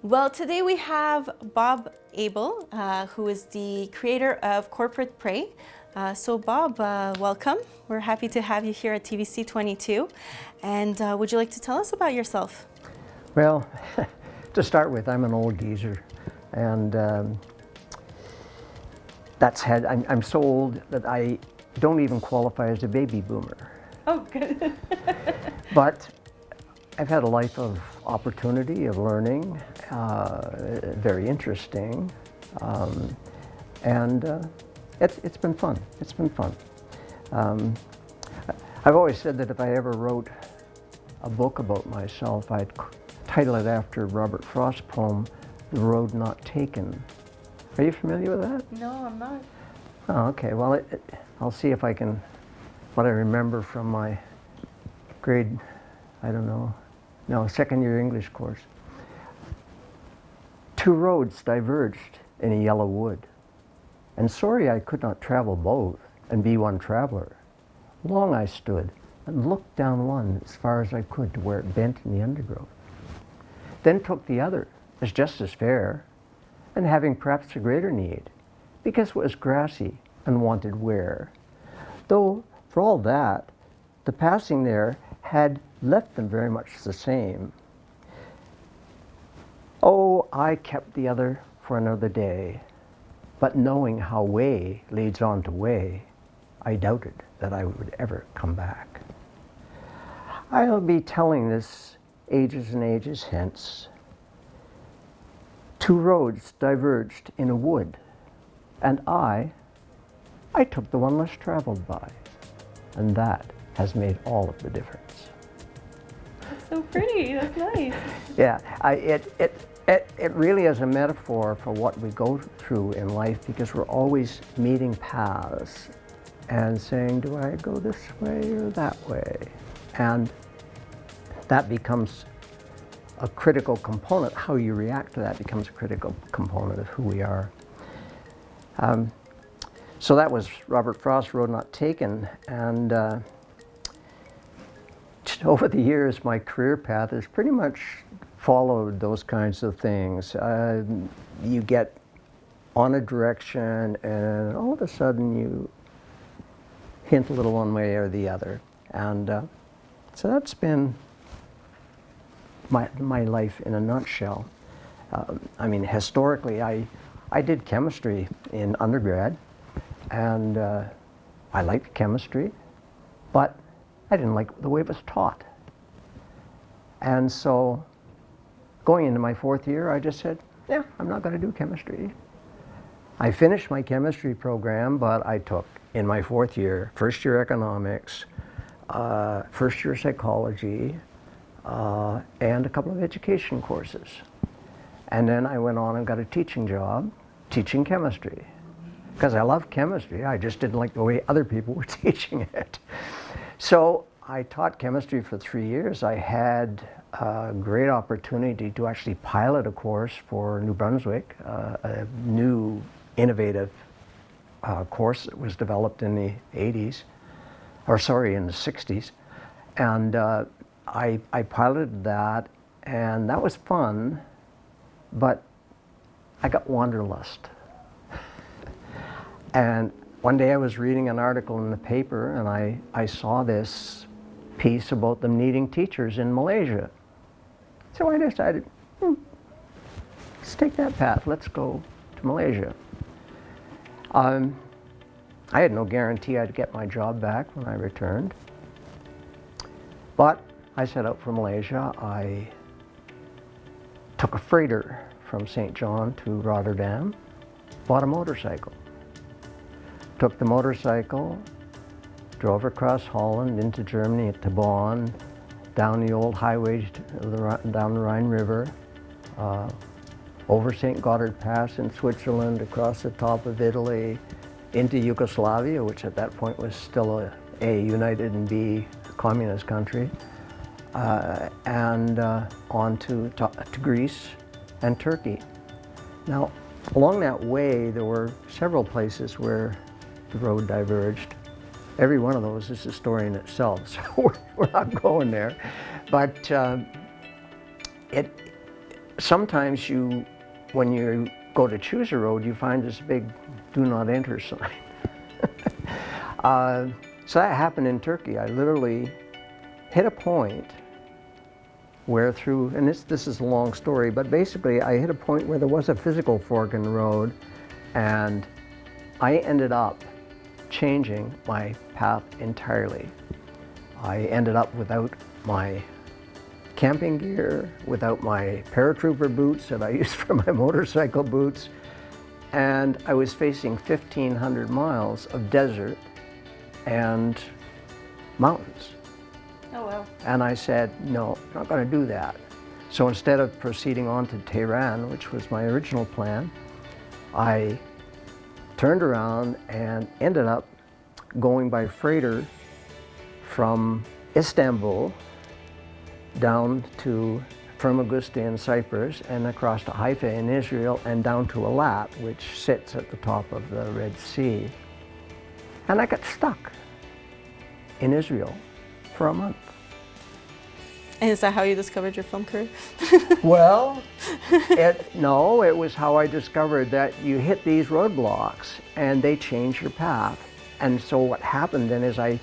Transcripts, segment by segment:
Well, today we have Bob Abell, who is the creator of Corporate Prey. So Bob, welcome. We're happy to have you here at TVC 22. And would you like to tell us about yourself? Well, to start with, I'm an old geezer, and I'm so old that I don't even qualify as a baby boomer. Oh, good. But I've had a life of opportunity, of learning, very interesting, and it's been fun. It's been fun. I've always said that if I ever wrote a book about myself, I'd title it after Robert Frost's poem, "The Road Not Taken." Are you familiar with that? No, I'm not. Oh, okay. Well, I'll see if I can, what I remember from my grade, I don't know, no, second year English course. Two roads diverged in a yellow wood, and sorry I could not travel both and be one traveler. Long I stood and looked down one as far as I could to where it bent in the undergrowth. Then took the other as just as fair, and having perhaps a greater need, because it was grassy and wanted wear. Though, for all that, the passing there had left them very much the same. Oh, I kept the other for another day, but knowing how way leads on to way, I doubted that I would ever come back. I'll be telling this ages and ages hence. Two roads diverged in a wood, and I took the one less traveled by, and that has made all of the difference. That's so pretty. That's nice. Yeah, it really is a metaphor for what we go through in life, because we're always meeting paths and saying, do I go this way or that way? And that becomes a critical component. How you react to that becomes a critical component of who we are. So that was Robert Frost's Road Not Taken, and over the years my career path has pretty much followed those kinds of things. You get on a direction and all of a sudden you hint a little one way or the other, and so that's been my life in a nutshell. I mean, historically, I did chemistry in undergrad, and I liked chemistry, but I didn't like the way it was taught. And so, going into my fourth year, I just said, yeah, I'm not going to do chemistry. I finished my chemistry program, but I took, in my fourth year, first year economics, first year psychology, and a couple of education courses. And then I went on and got a teaching job, teaching chemistry. Because I love chemistry, I just didn't like the way other people were teaching it. So I taught chemistry for 3 years. I had a great opportunity to actually pilot a course for New Brunswick, a new innovative course that was developed in the 80s, or sorry, in the 60s. And I piloted that, and that was fun, but I got wanderlust. And one day I was reading an article in the paper, and I saw this piece about them needing teachers in Malaysia. So I decided, let's take that path, let's go to Malaysia. I had no guarantee I'd get my job back when I returned, but I set out for Malaysia. I took a freighter from St. John to Rotterdam, bought a motorcycle. Took the motorcycle, drove across Holland into Germany to Bonn, down the old highways down the Rhine River, over St. Gothard Pass in Switzerland, across the top of Italy, into Yugoslavia, which at that point was still A, united and B, communist country, and on to Greece and Turkey. Now, along that way, there were several places where the road diverged. Every one of those is a story in itself, so we're not going there. But sometimes when you go to choose a road, you find this big "Do Not Enter" sign. So that happened in Turkey. I literally hit a point where and this is a long story, but basically I hit a point where there was a physical fork in the road, and I ended up changing my path entirely. I ended up without my camping gear, without my paratrooper boots that I used for my motorcycle boots, and I was facing 1,500 miles of desert and mountains. Oh, wow. And I said, no, I'm not going to do that. So instead of proceeding on to Tehran, which was my original plan, I turned around and ended up going by freighter from Istanbul down to Famagusta in Cyprus and across to Haifa in Israel and down to Eilat, which sits at the top of the Red Sea. And I got stuck in Israel for a month. And is that how you discovered your film career? Well, no, it was how I discovered that you hit these roadblocks and they change your path. And so what happened then is I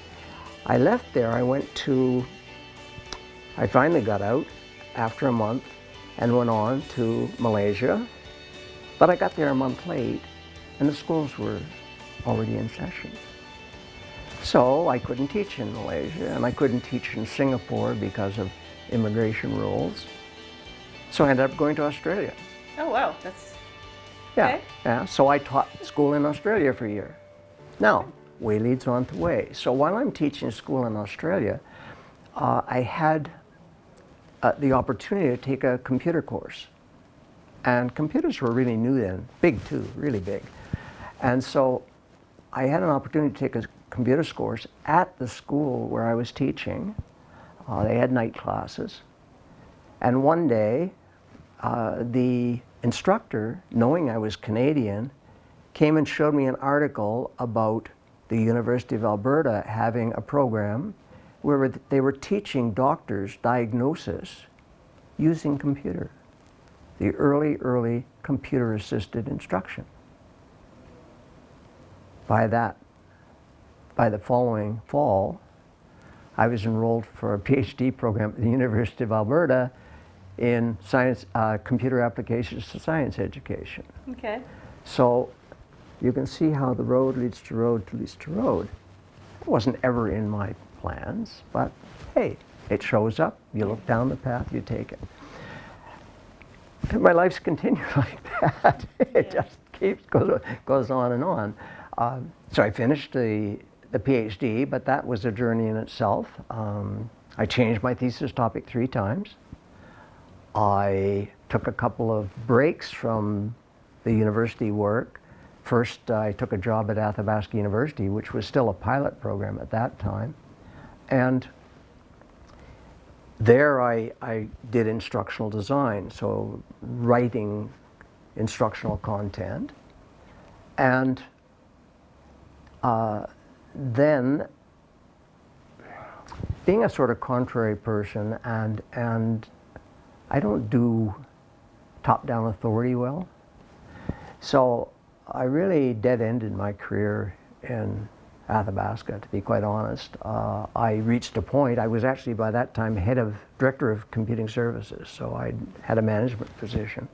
left there. I finally got out after a month and went on to Malaysia. But I got there a month late and the schools were already in session. So I couldn't teach in Malaysia and I couldn't teach in Singapore because of immigration rules. So I ended up going to Australia. Oh, wow. That's Yeah, okay. yeah. So I taught school in Australia for a year. Now, way leads on to way. So while I'm teaching school in Australia, I had the opportunity to take a computer course. And computers were really new then, big too, really big. And so I had an opportunity to take a computer course at the school where I was teaching. They had night classes. And one day, the instructor, knowing I was Canadian, came and showed me an article about the University of Alberta having a program where they were teaching doctors diagnosis using computer, the early computer-assisted instruction. By the following fall, I was enrolled for a PhD program at the University of Alberta in science, computer applications to science education. Okay. So you can see how the road leads to road leads to road. It wasn't ever in my plans, but hey, it shows up, you look down the path, you take it. My life's continued like that. It just goes on and on. So I finished the PhD, but that was a journey in itself. I changed my thesis topic 3 times. I took a couple of breaks from the university work. First, I took a job at Athabasca University, which was still a pilot program at that time. And there I did instructional design, so writing instructional content. And then, being a sort of contrary person, and I don't do top-down authority well, so I really dead-ended my career in Athabasca, to be quite honest. I reached a point, I was actually by that time director of computing services, so I had a management position,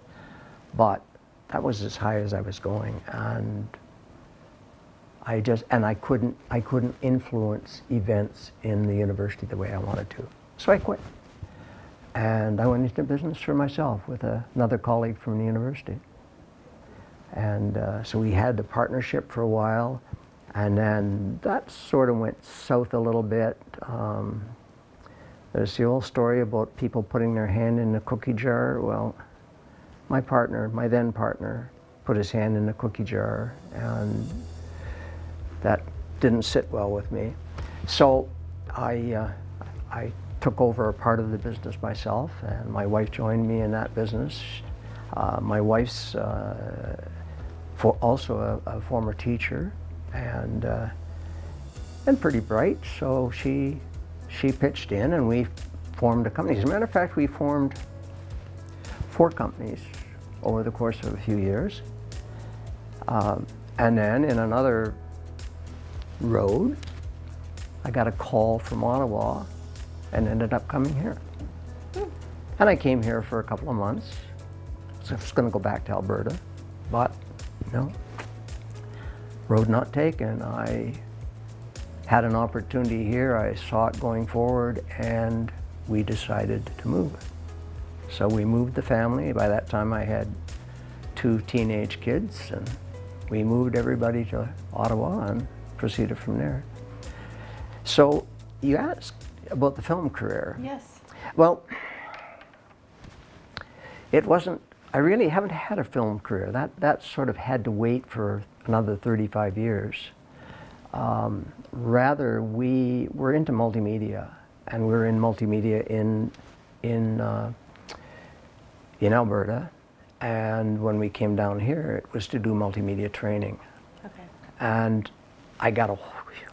but that was as high as I was going, and I couldn't influence events in the university the way I wanted to. So I quit. And I went into business for myself with another colleague from the university. And so we had the partnership for a while, and then that sort of went south a little bit. There's the old story about people putting their hand in the cookie jar. Well, my then partner, put his hand in the cookie jar, and that didn't sit well with me. So I took over a part of the business myself, and my wife joined me in that business. My wife's also a former teacher, and pretty bright, so she pitched in and we formed a company. As a matter of fact, we formed 4 companies over the course of a few years. And then in another road, I got a call from Ottawa and ended up coming here. And I came here for a couple of months. So I was going to go back to Alberta, but no, road not taken. I had an opportunity here, I saw it going forward, and we decided to move. So we moved the family. By that time I had 2 teenage kids, and we moved everybody to Ottawa and proceeded from there. So you asked about the film career. Yes. Well, it wasn't, I really haven't had a film career. That sort of had to wait for another 35 years. Rather, we were into multimedia, and we were in multimedia in Alberta. And when we came down here, it was to do multimedia training. Okay. And I got a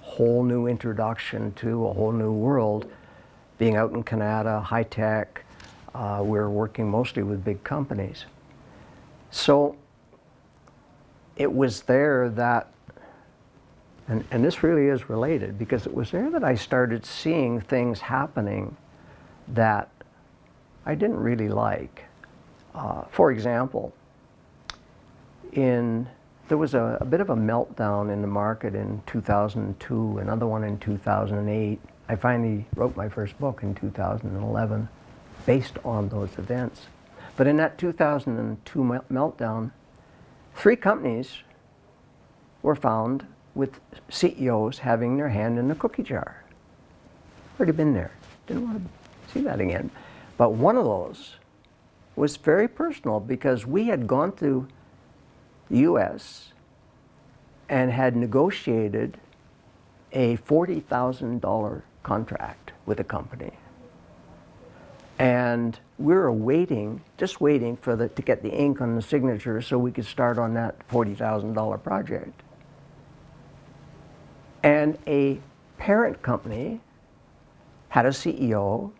whole new introduction to a whole new world, being out in Canada, high tech. We were working mostly with big companies. So it was there that, and this really is related, because it was there that I started seeing things happening that I didn't really like. For example, there was a bit of a meltdown in the market in 2002, another one in 2008. I finally wrote my first book in 2011 based on those events. But in that 2002 meltdown, 3 companies were found with CEOs having their hand in the cookie jar. Already been there. Didn't want to see that again. But one of those was very personal, because we had gone to the US and had negotiated a $40,000 contract with a company. And we were waiting, just waiting for to get the ink on the signature so we could start on that $40,000 project. And a parent company had a CEO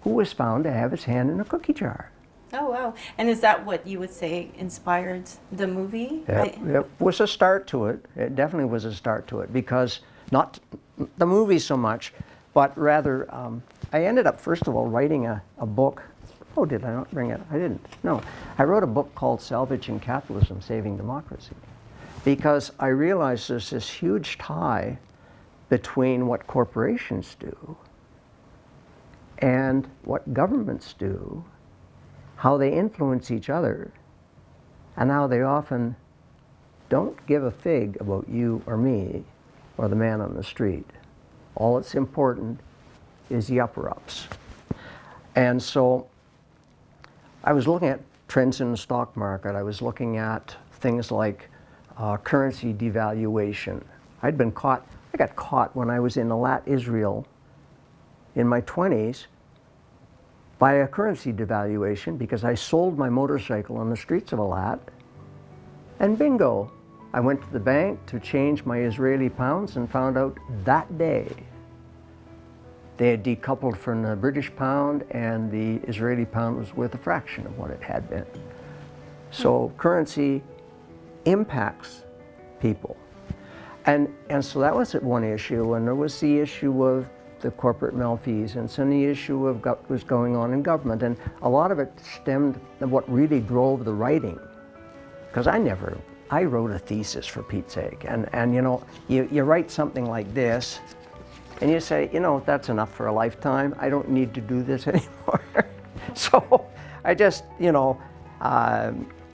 who was found to have his hand in a cookie jar. Oh, wow. And is that what you would say inspired the movie? It was a start to it. It definitely was a start to it, because not the movie so much, but rather I ended up, first of all, writing a book. Oh, did I not bring it? I didn't. No. I wrote a book called Salvaging Capitalism, Saving Democracy, because I realized there's this huge tie between what corporations do and what governments do, how they influence each other, and how they often don't give a fig about you or me or the man on the street. All that's important is the upper-ups. And so I was looking at trends in the stock market. I was looking at things like currency devaluation. I got caught when I was in Eilat, Israel in my 20s by a currency devaluation, because I sold my motorcycle on the streets of Eilat, and bingo, I went to the bank to change my Israeli pounds and found out that day they had decoupled from the British pound, and the Israeli pound was worth a fraction of what it had been. So currency impacts people. And so that was one issue, and there was the issue of the corporate malfeasance and the issue of what was going on in government. And a lot of it stemmed from what really drove the writing. Because I wrote a thesis, for Pete's sake. And you know, you write something like this, and you say, you know, that's enough for a lifetime. I don't need to do this anymore. So I just, you know,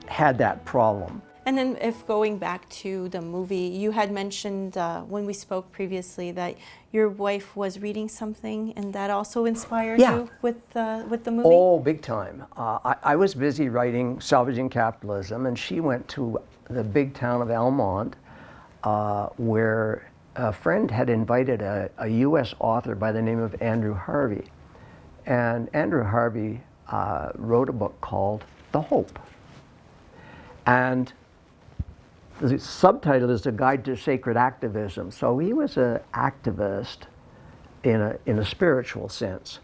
had that problem. And then if going back to the movie, you had mentioned when we spoke previously that your wife was reading something, and that also inspired you with the movie? Oh, big time. I was busy writing Salvaging Capitalism, and she went to the big town of Elmont, where a friend had invited a U.S. author by the name of Andrew Harvey. And Andrew Harvey wrote a book called The Hope. And the subtitle is A Guide to Sacred Activism. So he was an activist in a spiritual sense.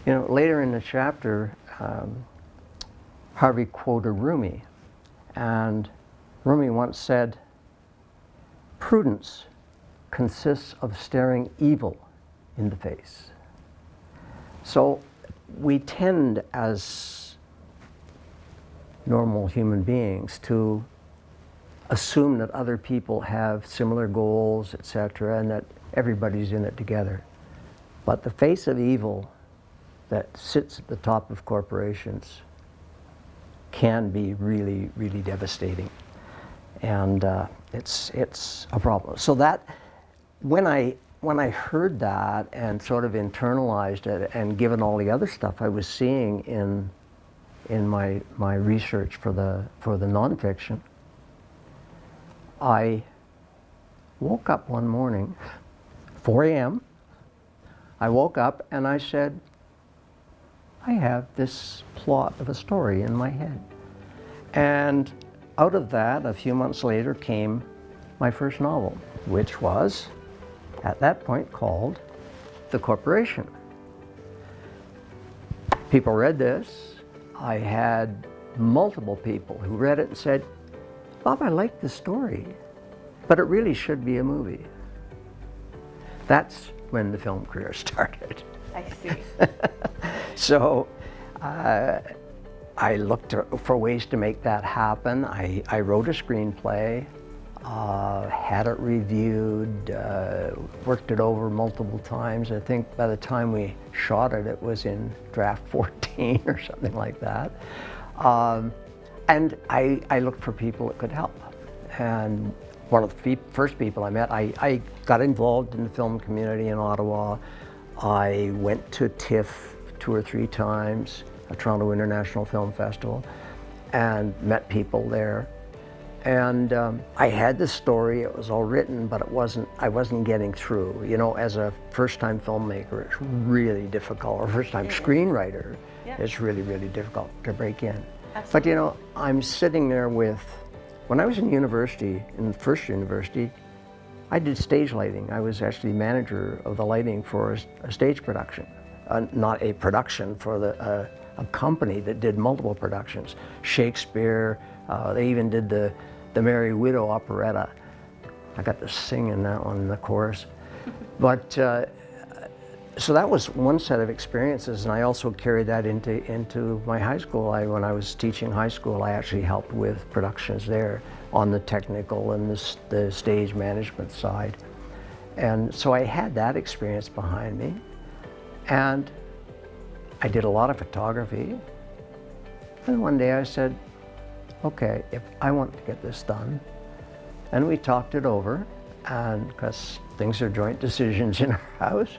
You know, later in the chapter, Harvey quoted Rumi, and Rumi once said, "Prudence consists of staring evil in the face." So we tend, as normal human beings, to assume that other people have similar goals, etc., and that everybody's in it together. But the face of evil that sits at the top of corporations can be really, really devastating. And it's a problem. So that, when I heard that and sort of internalized it, and given all the other stuff I was seeing in my research for the nonfiction, I woke up one morning, 4 a.m. I woke up and I said, I have this plot of a story in my head. And out of that, a few months later, came my first novel, which was, at that point, called The Corporation. People read this. I had multiple people who read it and said, Bob, I like the story, but it really should be a movie. That's when the film career started. I see. So I looked for ways to make that happen. I wrote a screenplay, had it reviewed, worked it over multiple times. I think by the time we shot it, it was in draft 14 or something like that. And I looked for people that could help. And one of the first people I met, I got involved in the film community in Ottawa. I went to TIFF 2 or 3 times, a Toronto International Film Festival, and met people there. And I had this story, it was all written, but I wasn't getting through. You know, as a first-time filmmaker, it's really difficult, or first-time screenwriter, it's really, really difficult to break in. Absolutely. But you know, I'm sitting there with, when I was in university, in the first university, I did stage lighting. I was actually manager of the lighting for a stage production. Not a production, for a company that did multiple productions. Shakespeare, they even did the Merry Widow operetta. I got to sing in that one, in the chorus. But, so that was one set of experiences, and I also carried that into my high school. When I was teaching high school, I actually helped with productions there on the technical and the stage management side. And so I had that experience behind me. And I did a lot of photography. And one day I said, okay, if I want to get this done, and we talked it over, and because things are joint decisions in our house,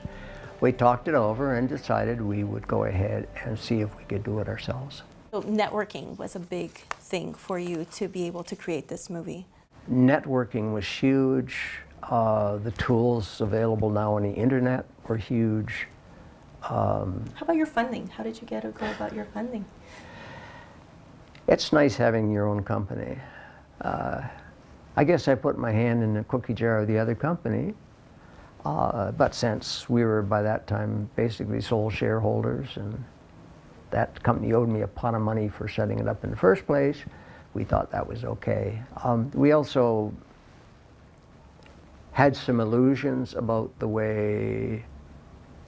we talked it over and decided we would go ahead and see if we could do it ourselves. So networking was a big thing for you to be able to create this movie. Networking was huge. The tools available now on the internet were huge. How about your funding? How did you go about your funding? It's nice having your own company. I guess I put my hand in the cookie jar of the other company. But since we were by that time basically sole shareholders, and that company owed me a pot of money for setting it up in the first place, we thought that was okay. We also had some illusions about the way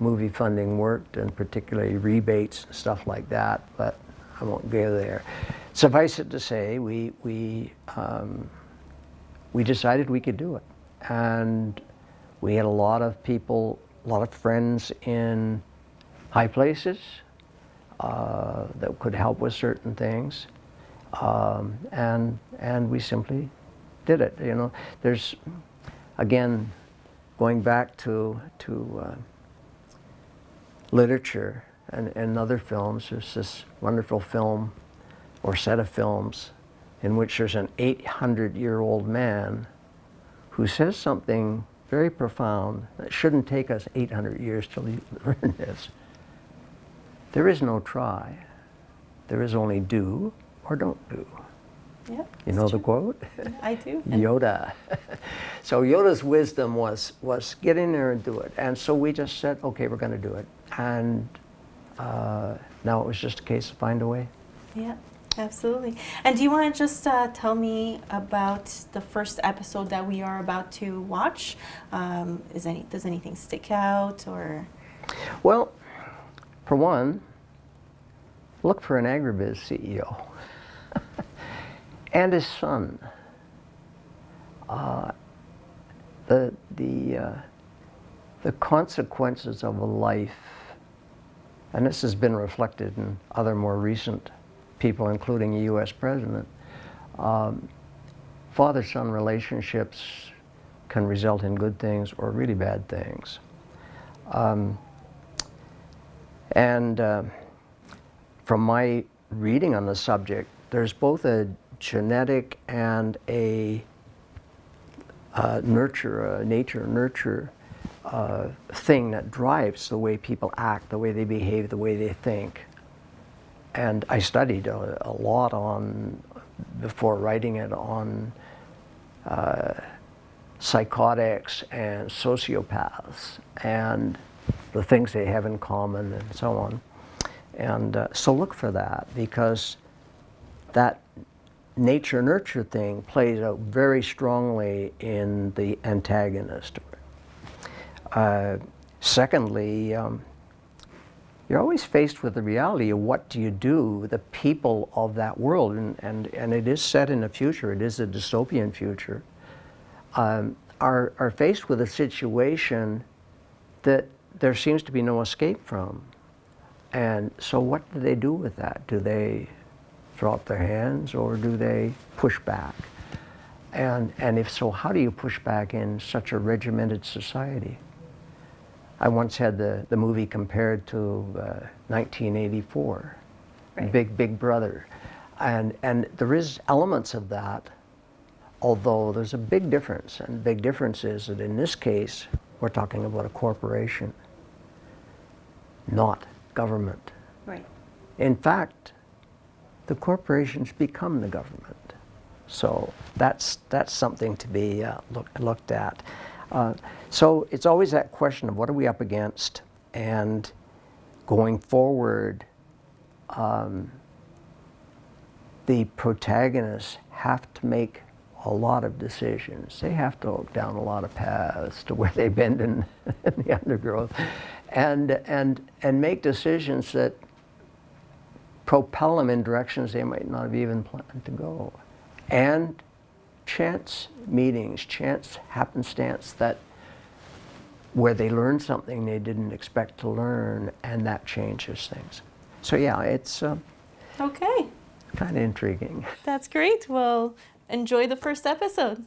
movie funding worked, and particularly rebates and stuff like that, but I won't go there. Suffice it to say, we decided we could do it. And we had a lot of people, a lot of friends in high places that could help with certain things, and we simply did it. You know, there's, again, going back to literature and other films. There's this wonderful film or set of films in which there's an 800-year-old man who says something very profound that shouldn't take us 800 years to learn this. There is no try. There is only do or don't do. Yeah, you know the quote? I do. Yoda. So Yoda's wisdom was get in there and do it. And so we just said, okay, we're going to do it. And now it was just a case of find a way. Yeah. Absolutely. And do you want to just tell me about the first episode that we are about to watch? Does anything stick out, or? Well, for one, look for an agribiz CEO and his son. The consequences of a life, and this has been reflected in other more recent people, including the U.S. president, father-son relationships can result in good things or really bad things. From my reading on the subject, there's both a genetic and a nature-nurture thing that drives the way people act, the way they behave, the way they think. And I studied a lot before writing it, on psychotics and sociopaths and the things they have in common and so on. And so look for that, because that nature-nurture thing plays out very strongly in the antagonist. Secondly, you're always faced with the reality of what do you do, the people of that world, and it is set in the future, it is a dystopian future, are faced with a situation that there seems to be no escape from. And so what do they do with that? Do they throw up their hands, or do they push back? And if so, how do you push back in such a regimented society? I once had the movie compared to 1984, right. Big Brother. And there is elements of that, although there's a big difference. And the big difference is that in this case, we're talking about a corporation, not government. Right. In fact, the corporations become the government. So that's something to be looked at. So it's always that question of what are we up against, and going forward, the protagonists have to make a lot of decisions. They have to look down a lot of paths to where they bend in the undergrowth, and make decisions that propel them in directions they might not have even planned to go. And chance meetings, chance happenstance where they learn something they didn't expect to learn, and that changes things. So yeah, it's okay. Kind of intriguing. That's great. Well, enjoy the first episode.